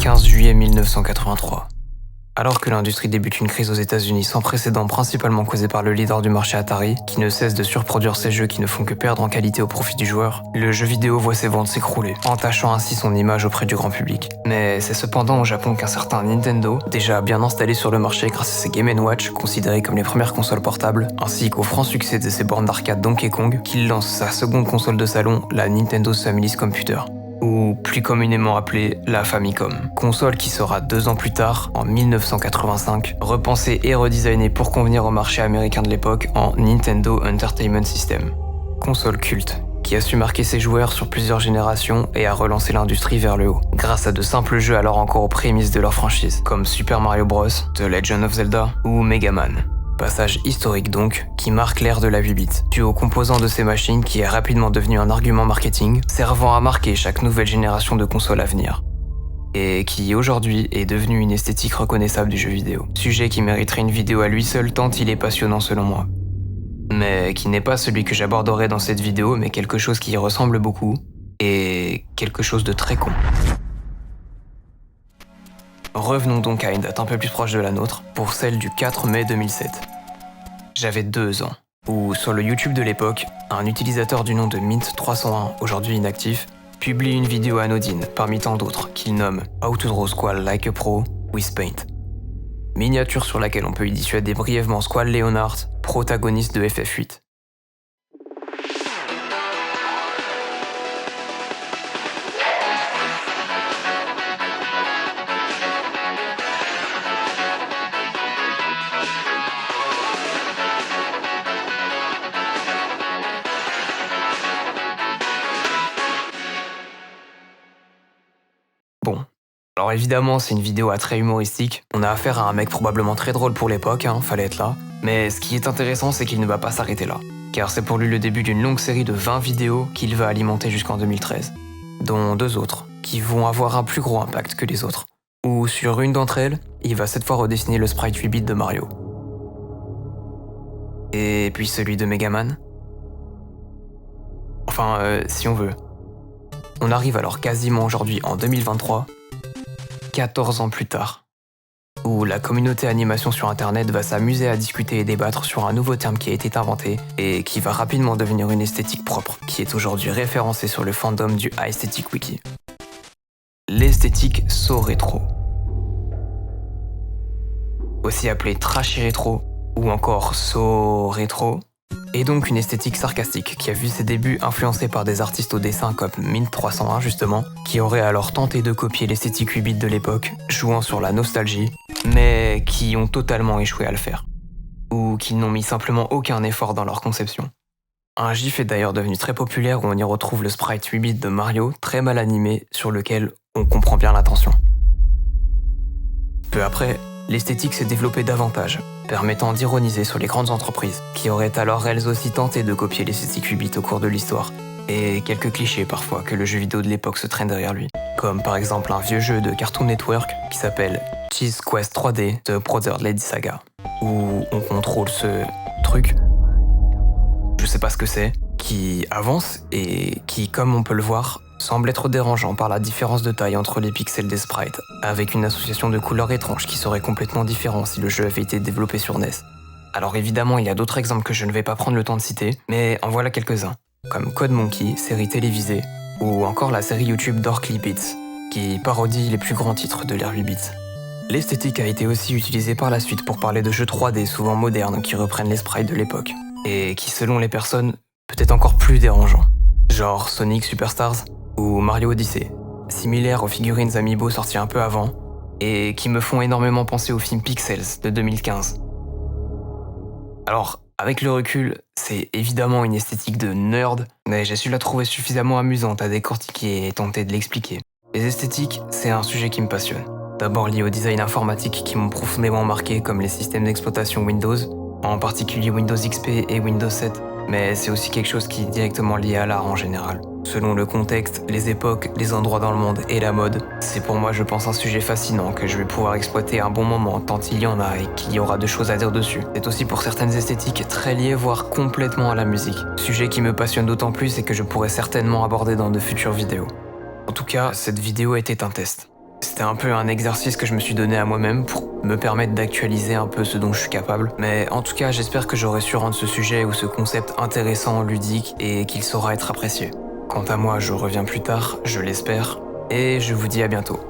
15 juillet 1983. Alors que l'industrie débute une crise aux États-Unis sans précédent, principalement causée par le leader du marché Atari, qui ne cesse de surproduire ses jeux qui ne font que perdre en qualité au profit du joueur, le jeu vidéo voit ses ventes s'écrouler, entachant ainsi son image auprès du grand public. Mais c'est cependant au Japon qu'un certain Nintendo, déjà bien installé sur le marché grâce à ses Game & Watch, considérés comme les premières consoles portables, ainsi qu'au franc succès de ses bornes d'arcade Donkey Kong, qu'il lance sa seconde console de salon, la Nintendo Family's Computer, ou plus communément appelée la Famicom. Console qui sera 2 ans plus tard, en 1985, repensée et redesignée pour convenir au marché américain de l'époque en Nintendo Entertainment System. Console culte, qui a su marquer ses joueurs sur plusieurs générations et a relancé l'industrie vers le haut, grâce à de simples jeux alors encore aux prémices de leur franchise, comme Super Mario Bros, The Legend of Zelda ou Mega Man. Passage historique donc, qui marque l'ère de la 8 bits, dû aux composants de ces machines qui est rapidement devenu un argument marketing, servant à marquer chaque nouvelle génération de consoles à venir. Et qui aujourd'hui est devenu une esthétique reconnaissable du jeu vidéo. Sujet qui mériterait une vidéo à lui seul tant il est passionnant selon moi. Mais qui n'est pas celui que j'aborderai dans cette vidéo, mais quelque chose qui y ressemble beaucoup, et quelque chose de très con. Revenons donc à une date un peu plus proche de la nôtre, pour celle du 4 mai 2007. J'avais 2 ans, où sur le YouTube de l'époque, un utilisateur du nom de Mint301, aujourd'hui inactif, publie une vidéo anodine parmi tant d'autres qu'il nomme How to draw Squall like a pro with Paint. Miniature sur laquelle on peut y dissuader brièvement Squall Leonard, protagoniste de FF8. Bon. Alors évidemment, c'est une vidéo à trait humoristique. On a affaire à un mec probablement très drôle pour l'époque, fallait être là. Mais ce qui est intéressant, c'est qu'il ne va pas s'arrêter là. Car c'est pour lui le début d'une longue série de 20 vidéos qu'il va alimenter jusqu'en 2013. Dont 2 autres, qui vont avoir un plus gros impact que les autres. Où sur une d'entre elles, il va cette fois redessiner le sprite 8 bits de Mario. Et puis celui de Mega Man. Enfin, si on veut. On arrive alors quasiment aujourd'hui en 2023, 14 ans plus tard, où la communauté animation sur internet va s'amuser à discuter et débattre sur un nouveau terme qui a été inventé et qui va rapidement devenir une esthétique propre, qui est aujourd'hui référencée sur le fandom du Aesthetic Wiki. L'esthétique So Rétro. Aussi appelée Trashy Rétro ou encore So Rétro, et donc une esthétique sarcastique qui a vu ses débuts influencés par des artistes au dessin comme Mint301 justement, qui auraient alors tenté de copier l'esthétique 8 bits de l'époque, jouant sur la nostalgie, mais qui ont totalement échoué à le faire. Ou qui n'ont mis simplement aucun effort dans leur conception. Un gif est d'ailleurs devenu très populaire où on y retrouve le sprite 8 bits de Mario, très mal animé, sur lequel on comprend bien l'intention. Peu après, l'esthétique s'est développée davantage, permettant d'ironiser sur les grandes entreprises, qui auraient alors elles aussi tenté de copier l'esthétique 8 bits au cours de l'histoire, et quelques clichés parfois que le jeu vidéo de l'époque se traîne derrière lui, comme par exemple un vieux jeu de Cartoon Network qui s'appelle Cheese Quest 3D de Brother Lady Saga, où on contrôle ce truc, je sais pas ce que c'est, qui avance et qui, comme on peut le voir, semble être dérangeant par la différence de taille entre les pixels des sprites, avec une association de couleurs étranges qui serait complètement différente si le jeu avait été développé sur NES. Alors évidemment, il y a d'autres exemples que je ne vais pas prendre le temps de citer, mais en voilà quelques-uns, comme Code Monkey, série télévisée, ou encore la série YouTube Dorkly Beats, qui parodie les plus grands titres de l'ère 8 bits. L'esthétique a été aussi utilisée par la suite pour parler de jeux 3D souvent modernes qui reprennent les sprites de l'époque, et qui selon les personnes, peut être encore plus dérangeants, genre Sonic Superstars ou Mario Odyssey, similaires aux figurines Amiibo sorties un peu avant, et qui me font énormément penser au film Pixels de 2015. Alors, avec le recul, c'est évidemment une esthétique de nerd, mais j'ai su la trouver suffisamment amusante à décortiquer et tenter de l'expliquer. Les esthétiques, c'est un sujet qui me passionne. D'abord lié au design informatique qui m'ont profondément marqué, comme les systèmes d'exploitation Windows, en particulier Windows XP et Windows 7, mais c'est aussi quelque chose qui est directement lié à l'art en général. Selon le contexte, les époques, les endroits dans le monde et la mode, c'est pour moi je pense un sujet fascinant que je vais pouvoir exploiter un bon moment tant il y en a et qu'il y aura de choses à dire dessus. C'est aussi pour certaines esthétiques très liées voire complètement à la musique, sujet qui me passionne d'autant plus et que je pourrais certainement aborder dans de futures vidéos. En tout cas, cette vidéo était un test. C'était un peu un exercice que je me suis donné à moi-même pour me permettre d'actualiser un peu ce dont je suis capable. Mais en tout cas, j'espère que j'aurai su rendre ce sujet ou ce concept intéressant, ludique et qu'il saura être apprécié. Quant à moi, je reviens plus tard, je l'espère, et je vous dis à bientôt.